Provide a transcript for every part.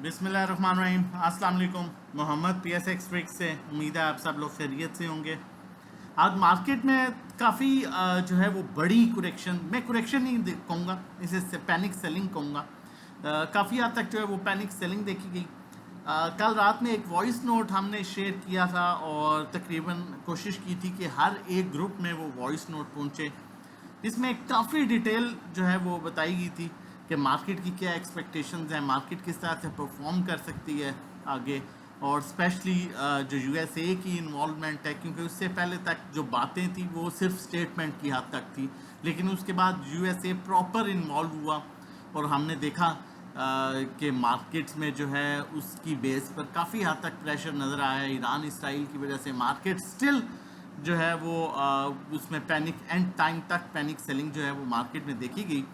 बिस्मिल्लाहिर्रहमानिर्रहीम। अस्सलाम वालेकुम। मोहम्मद PSX ट्रिक्स से उम्मीद है आप सब लोग खैरियत से होंगे। आज मार्केट में काफ़ी जो है वो बड़ी कुरेक्शन, मैं कुरेक्शन नहीं कहूँगा, इसे पैनिक सेलिंग कहूँगा। काफ़ी हद तक जो है वो पैनिक सेलिंग देखी गई। कल रात में एक वॉइस नोट हमने शेयर किया था और तकरीबन कोशिश की थी कि हर एक ग्रुप में वो वॉइस नोट पहुँचे। इसमें काफ़ी डिटेल जो है वो बताई गई थी कि मार्केट की क्या एक्सपेक्टेशंस हैं, मार्केट किस तरह से परफॉर्म कर सकती है आगे, और स्पेशली जो USA की इन्वॉल्वमेंट है, क्योंकि उससे पहले तक जो बातें थी वो सिर्फ स्टेटमेंट की हद तक थी, लेकिन उसके बाद USA प्रॉपर इन्वॉल्व हुआ और हमने देखा कि मार्केट्स में जो है उसकी बेस पर काफ़ी हद तक प्रेशर नज़र आया। ईरान इसराइल की वजह से मार्केट स्टिल जो है वो उसमें पैनिक एंड टाइम तक पैनिक सेलिंग जो है वो मार्केट में देखी गई।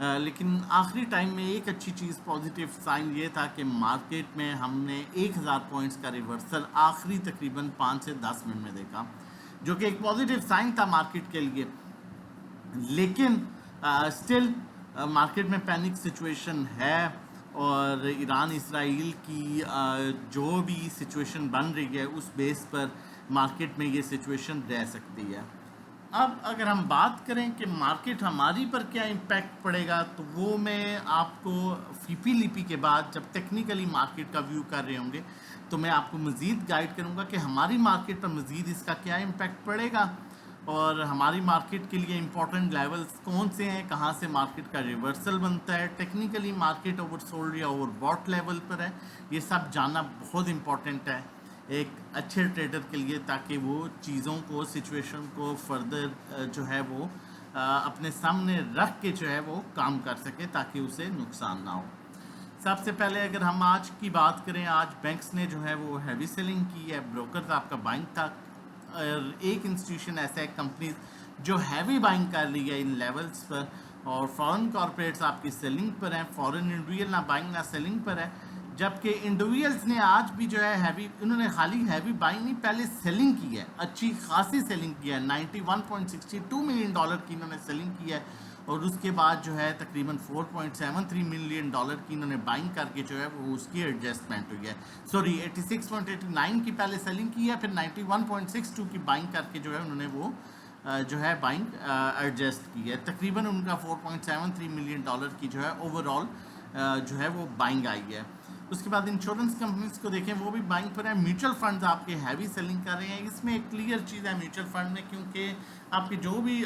लेकिन आखिरी टाइम में एक अच्छी चीज़, पॉजिटिव साइन ये था कि मार्केट में हमने 1000 पॉइंट्स का रिवर्सल आखिरी तकरीबन 5 से 10 मिनट में देखा, जो कि एक पॉजिटिव साइन था मार्केट के लिए। लेकिन स्टिल मार्केट में पैनिक सिचुएशन है और ईरान इसराइल की जो भी सिचुएशन बन रही है उस बेस पर मार्केट में ये सिचुएशन रह सकती है। अब अगर हम बात करें कि मार्केट हमारी पर क्या इम्पैक्ट पड़ेगा, तो वो मैं आपको फीपी लिपि के बाद जब टेक्निकली मार्केट का व्यू कर रहे होंगे तो मैं आपको मज़ीद गाइड करूँगा कि हमारी मार्केट पर मज़ीद इसका क्या इम्पैक्ट पड़ेगा और हमारी मार्केट के लिए इम्पोर्टेंट लेवल्स कौन से हैं, कहाँ से मार्केट का रिवर्सल बनता है, टेक्निकली मार्केट ओवरसोल्ड या ओवरबॉट लेवल पर है। ये सब जानना बहुत इम्पोर्टेंट है एक अच्छे ट्रेडर के लिए, ताकि वो चीज़ों को, सिचुएशन को फर्दर जो है वो अपने सामने रख के जो है वो काम कर सके ताकि उसे नुकसान ना हो। सबसे पहले अगर हम आज की बात करें, आज बैंक्स ने जो है वो हैवी सेलिंग की है, ब्रोकर आपका बाइंग था, और एक इंस्टीट्यूशन ऐसा है कंपनी जो हैवी बाइंग कर रही है इन लेवल्स पर, और फॉरेन कॉर्पोरेट्स आपकी सेलिंग पर हैं, फॉरेन इंडिविजुअल ना बाइंग ना सेलिंग पर है, जबकि इंडिविजुअल्स ने आज भी जो है हैवी, उन्होंने खाली हैवी बाइंग नहीं, पहले सेलिंग की है, अच्छी खासी सेलिंग की है, $91.62 मिलियन की इन्होंने सेलिंग की है, और उसके बाद जो है तकरीबन $4.73 मिलियन की इन्होंने बाइंग करके जो है वो उसकी एडजस्टमेंट हुई है। सॉरी, 86.89 की पहले सेलिंग की है, फिर 91.62 की बाइंग करके जो है उन्होंने वो जो है बाइंग एडजस्ट की है। तकरीबन उनका $4.73 मिलियन की जो है ओवरऑल जो है वो बाइंग आई है। उसके बाद इंश्योरेंस कंपनीज को देखें, वो भी बाइंग पर है। म्यूचुअल फंड्स आपके हैवी सेलिंग कर रहे हैं। इसमें एक क्लियर चीज़ है म्यूचुअल फंड में, क्योंकि आपके जो भी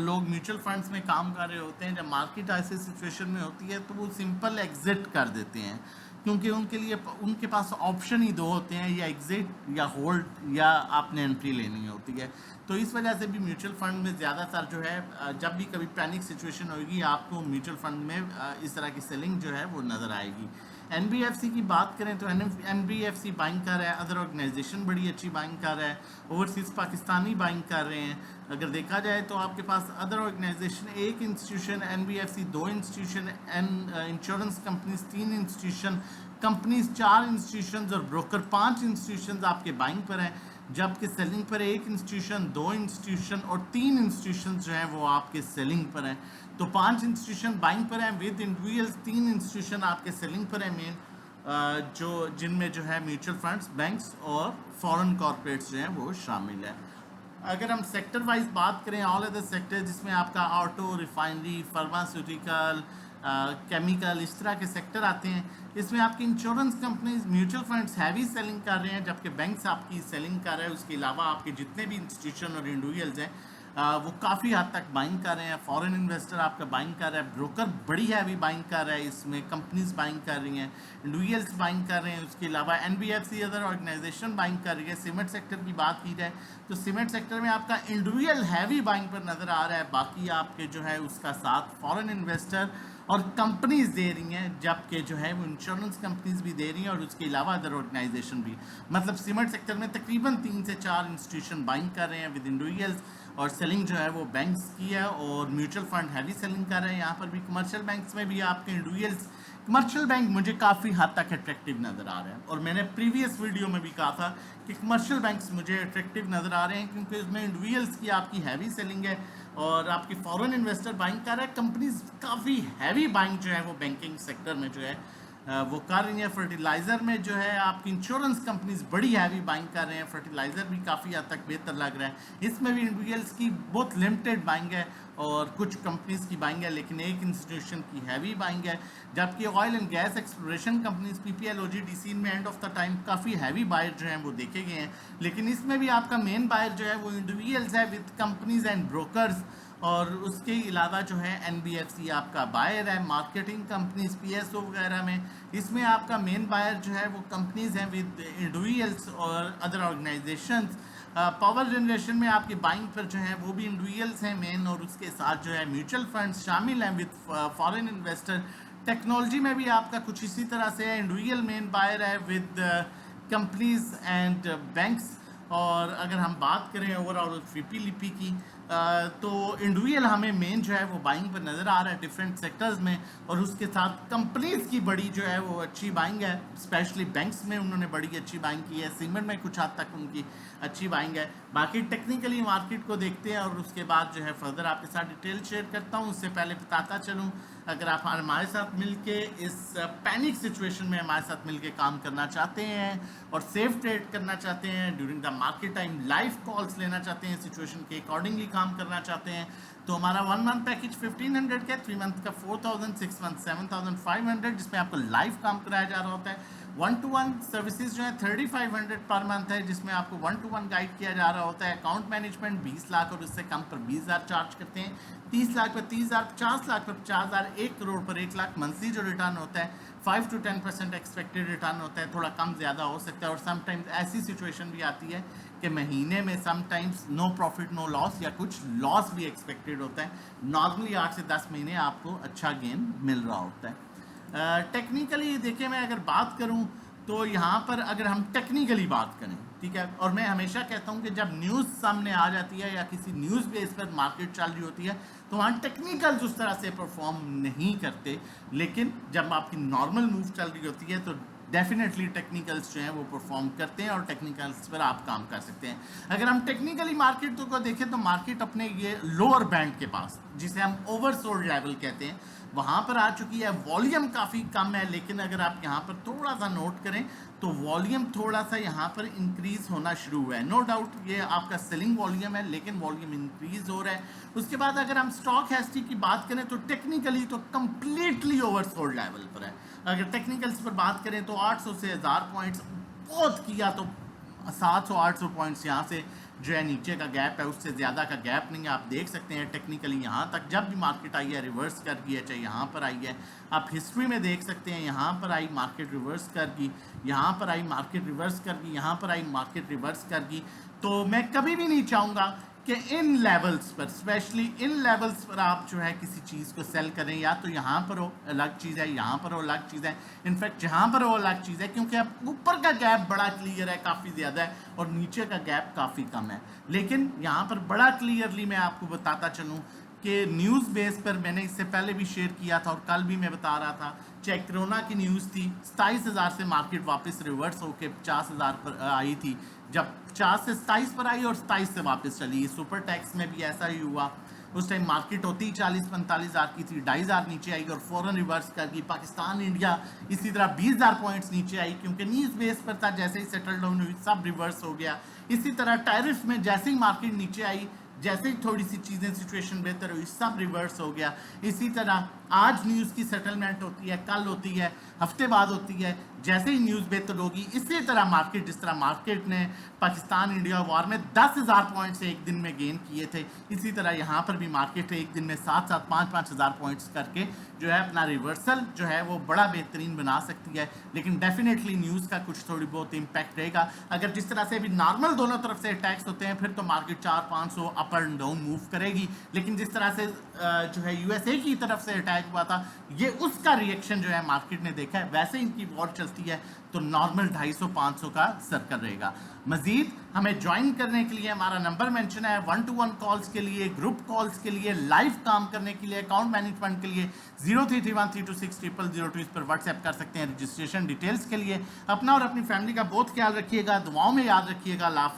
लोग म्यूचुअल फंड्स में काम कर रहे होते हैं, जब मार्केट ऐसे सिचुएशन में होती है तो वो सिंपल एग्जिट कर देते हैं, क्योंकि उनके लिए उनके पास ऑप्शन ही दो होते हैं, या एग्जिट या होल्ड, या आपने एंट्री लेनी होती है। तो इस वजह से भी म्यूचुअल फंड में ज़्यादातर जो है जब भी कभी पैनिक सिचुएशन होगी आपको म्यूचुअल फंड में इस तरह की सेलिंग जो है वो नज़र आएगी। NBFC की बात करें तो NBFC बाइंग कर रहा है, अदर ऑर्गेनाइजेशन बड़ी अच्छी बाइंग कर रहा है, ओवरसीज़ पाकिस्तानी बाइंग कर रहे हैं। अगर देखा जाए तो आपके पास अदर ऑर्गेनाइजेशन, एक institution NBFC, 2 institution insurance companies, 3 institution companies, 4 institution और ब्रोकर 5 इंस्टीट्यूशन आपके बाइंग पर हैं, जबकि सेलिंग पर एक इंस्टीट्यूशन, 2 इंस्टीट्यूशन और 3 इंस्टीट्यूशन जो हैं वो आपके सेलिंग पर हैं। तो 5 इंस्टीट्यूशन बाइंग पर हैं विद इंडिविजुअल्स, 3 इंस्टीट्यूशन आपके सेलिंग पर हैं मेन, जो जिनमें जो है म्यूचुअल फंड्स, बैंक्स और फॉरेन कॉर्पोरेट्स जो हैं वो शामिल है। अगर हम सेक्टर वाइज बात करें, ऑल अदर सेक्टर जिसमें आपका ऑटो, रिफाइनरी, फार्मास्यूटिकल, केमिकल, इस तरह के सेक्टर आते हैं, इसमें आपकी insurance companies, mutual funds heavy selling कर रहे हैं, जबकि बैंक्स आपकी सेलिंग कर रहे हैं। उसके अलावा आपके जितने भी इंस्टीट्यूशन और इंडिविजुअल्स हैं वो काफ़ी हद तक बाइंग कर रहे हैं। फॉरेन इन्वेस्टर आपका बाइंग कर रहा है, ब्रोकर बड़ी हैवी बाइंग कर रहा है, इसमें कंपनीज बाइंग कर रही हैं, इंडिविजुअल्स बाइंग कर रहे हैं। उसके अलावा NBFC अदर ऑर्गेनाइजेशन बाइंग कर रही है। सीमेंट सेक्टर की बात की जाए तो सीमेंट सेक्टर में आपका इंडिविजुअल हैवी बाइंग पर नज़र आ रहा है, बाकी आपके जो है उसका साथ फॉरेन इन्वेस्टर और कंपनीज दे रही हैं, जबकि जो है वो इंश्योरेंस कंपनीज भी दे रही हैं और उसके अलावा अदर ऑर्गेनाइजेशन भी। मतलब सीमेंट सेक्टर में तकरीबन 3 से 4 इंस्टीट्यूशन बाइंग कर रहे हैं विद इंडिविजुअल्स, और सेलिंग जो है वो बैंक्स की है, और म्यूचुअल फंड हैवी सेलिंग कर रहे हैं। यहाँ पर भी कमर्शियल बैंक्स में भी आपके इंडिविजुअल्स, कमर्शियल बैंक मुझे काफ़ी हद तक अट्रैक्टिव नज़र आ रहे हैं, और मैंने प्रीवियस वीडियो में भी कहा था कि कमर्शियल बैंक्स मुझे अट्रैक्टिव नज़र आ रहे हैं, क्योंकि उसमें इंडिविजुअल्स की आपकी हैवी सेलिंग है और आपकी फॉरेन इन्वेस्टर बाइंग कर रहा है। कंपनीज काफ़ी हैवी बाइंग जो है वो बैंकिंग सेक्टर में जो है वो कर रही हैं। फर्टिलाइज़र में जो है आपकी इंश्योरेंस कंपनीज बड़ी हैवी बाइंग कर रहे हैं, फर्टिलाइज़र भी काफ़ी हद तक बेहतर लग रहा है। इसमें भी इंडिविजुअल्स की बहुत लिमिटेड बाइंग है और कुछ कंपनीज की बाइंग है, लेकिन एक इंस्टीट्यूशन की हैवी बाइंग है। जबकि oil and gas exploration companies PPL OGDC में एंड ऑफ द टाइम काफ़ी हैवी बायर जो हैं वो देखे गए हैं। लेकिन इसमें भी आपका मेन बायर जो है वो इंडिविजुअल्स है विद कंपनीज एंड ब्रोकर्स, और उसके अलावा जो है एनबीएफसी आपका बायर है, मार्केटिंग कंपनीज पीएसओ वगैरह में। इसमें आपका मेन बायर जो है वो कंपनीज हैं विद इंडिविजुअल्स और अदर ऑर्गेनाइजेशंस। पावर जनरेशन में आपकी बाइंग पर जो है वो भी इंडिविजुअल्स हैं मेन, और उसके साथ जो है म्यूचुअल फंड्स शामिल हैं विद फॉरेन इन्वेस्टर। टेक्नोलॉजी में भी आपका कुछ इसी तरह से है, इंडिविजुअल मेन बायर है विद कंपनीज एंड बैंक्स। और अगर हम बात करें ओवरऑल वीपी लिपी की तो इंडिविजुअल हमें मेन जो है वो बाइंग पर नज़र आ रहा है डिफरेंट सेक्टर्स में, और उसके साथ कंपनीज की बड़ी जो है वो अच्छी बाइंग है। स्पेशली बैंक्स में उन्होंने बड़ी अच्छी बाइंग की है, सीमेंट में कुछ हद तक उनकी अच्छी बाइंग है। बाकी टेक्निकली मार्केट को देखते हैं और उसके बाद जो है फर्दर आपके साथ डिटेल शेयर करता हूँ। उससे पहले बताता चलूँ, अगर आप हमारे साथ मिलके इस पैनिक सिचुएशन में हमारे साथ मिलके काम करना चाहते हैं और सेफ ट्रेड करना चाहते हैं during the market time, live calls लेना चाहते हैं, सिचुएशन के अकॉर्डिंगली काम करना चाहते हैं, तो हमारा 1 मंथ पैकेज 1500 का, 3 मंथ का 4000, 6 मंथ 7500, जिसमें आपको लाइव काम कराया जा रहा होता है। 1-to-1 सर्विसेज जो है 3500 पर मंथ है, जिसमें आपको 1-to-1 गाइड किया जा रहा होता है। अकाउंट मैनेजमेंट 20 लाख और उससे कम पर 20,000 चार्ज करते हैं, 30 लाख पर 30,000, 50 लाख पर 50,000, 1 करोड़ पर 1 लाख मंथली जो रिटर्न होता है 5 to 10% एक्सपेक्टेड रिटर्न होता है। थोड़ा कम ज़्यादा हो सकता है, और समटाइम्स ऐसी सिचुएशन भी आती है कि महीने में sometimes no profit no loss या कुछ लॉस भी एक्सपेक्टेड होता है। नॉर्मली 8 से 10 महीने आपको अच्छा गेन मिल रहा होता है। टेक्निकली देखिए, मैं अगर बात करूं तो यहाँ पर अगर हम टेक्निकली बात करें, ठीक है, और मैं हमेशा कहता हूँ कि जब न्यूज़ सामने आ जाती है या किसी न्यूज़ बेस पर मार्केट चल रही होती है तो वहाँ टेक्निकल्स उस तरह से परफॉर्म नहीं करते, लेकिन जब आपकी नॉर्मल मूव चल रही होती है तो डेफिनेटली टेक्निकल्स जो हैं वो परफॉर्म करते हैं और टेक्निकल्स पर आप काम कर सकते हैं। अगर हम टेक्निकली मार्केट को देखें तो मार्केट अपने ये लोअर बैंड के पास, जिसे हम ओवरसोल्ड लेवल कहते हैं, वहाँ पर आ चुकी है। वॉल्यूम काफ़ी कम है, लेकिन अगर आप यहाँ पर थोड़ा सा नोट करें तो वॉल्यूम थोड़ा सा यहाँ पर इंक्रीज होना शुरू हुआ है। नो डाउट ये आपका सेलिंग वॉल्यूम है, लेकिन वॉल्यूम इंक्रीज हो रहा है। उसके बाद अगर हम स्टॉक हैस्टी की बात करें तो टेक्निकली तो कंप्लीटली ओवरसोल्ड लेवल पर है। अगर टेक्निकल्स पर बात करें तो 800 से 1000 पॉइंट्स, बहुत किया तो 700-800 पॉइंट्स यहाँ से जो है नीचे का गैप है, उससे ज़्यादा का गैप नहीं है। आप देख सकते हैं टेक्निकली यहाँ तक जब भी मार्केट आई है रिवर्स कर गई है, चाहे यहाँ पर आई है, आप हिस्ट्री में देख सकते हैं यहाँ पर आई मार्केट रिवर्स कर गई, यहाँ पर आई मार्केट रिवर्स कर गई, यहाँ पर आई मार्केट रिवर्स कर गई। तो मैं कभी भी नहीं चाहूँगा कि इन लेवल्स पर, स्पेशली इन लेवल्स पर आप जो है किसी चीज़ को सेल करें। या तो यहाँ पर हो अलग चीज़ है, यहाँ पर हो अलग चीज़ है, इनफैक्ट जहाँ पर हो अलग चीज़ है, क्योंकि अब ऊपर का गैप बड़ा क्लियर है, काफ़ी ज़्यादा है, और नीचे का गैप काफ़ी कम है। लेकिन यहाँ पर बड़ा क्लियरली मैं आपको बताता चलूँ कि न्यूज़ बेस पर मैंने इससे पहले भी शेयर किया था और कल भी मैं बता रहा था, चाहे कोरोना की न्यूज़ थी, 27,000 से मार्केट वापस रिवर्स होकर 50,000 पर आई थी, जब 50 से 27 पर आई और 27 से वापस चली। सुपर टैक्स में भी ऐसा ही हुआ, उस टाइम मार्केट होती ही 40-45,000 की थी, 2,500 नीचे आई और फौरन रिवर्स कर गई। पाकिस्तान इंडिया इसी तरह 20,000 पॉइंट्स नीचे आई, क्योंकि न्यूज़ बेस पर था, जैसे ही सेटल डाउन हुई सब रिवर्स हो गया। इसी तरह टैरिफ में जैसे ही मार्केट नीचे आई, जैसे ही थोड़ी सी चीज़ें सिचुएशन बेहतर हुई, सब रिवर्स हो गया। इसी तरह आज न्यूज़ की सेटलमेंट होती है, कल होती है, हफ्ते बाद होती है, जैसे ही न्यूज़ बेहतर होगी। इसी तरह मार्केट, जिस तरह मार्केट ने पाकिस्तान इंडिया वॉर में 10,000 पॉइंट्स एक दिन में गेन किए थे, इसी तरह यहाँ पर भी मार्केट एक दिन में 7-7, 5-5 हज़ार पॉइंट्स करके जो है अपना रिवर्सल जो है वो बड़ा बेहतरीन बना सकती है। लेकिन डेफिनेटली न्यूज़ का कुछ थोड़ी बहुत इम्पैक्ट रहेगा। अगर जिस तरह से अभी नॉर्मल दोनों तरफ से अटैक्स होते हैं, फिर तो market 400-500 up and down move करेगी। लेकिन जिस तरह से जो है यूएसए की तरफ से अटैक हुआ था, ये उसका रिएक्शन जो है मार्केट ने देखा है। वैसे इनकी वॉर चलती है तो नॉर्मल 250-500 का सर्कल रहेगा। मजीद हमें ज्वाइन करने के लिए हमारा नंबर मेंशन है, 1-to-1 कॉल्स के लिए, ग्रुप कॉल्स के लिए, लाइव काम करने के लिए, अकाउंट मैनेजमेंट के लिए 0331326002 इस पर व्हाट्सएप कर सकते हैं। रजिस्ट्रेशन डिटेल्स के लिए अपना और अपनी फैमिली का बहुत ख्याल रखिएगा, दुआओं में याद रखिएगा। अल्लाह हाफिज़।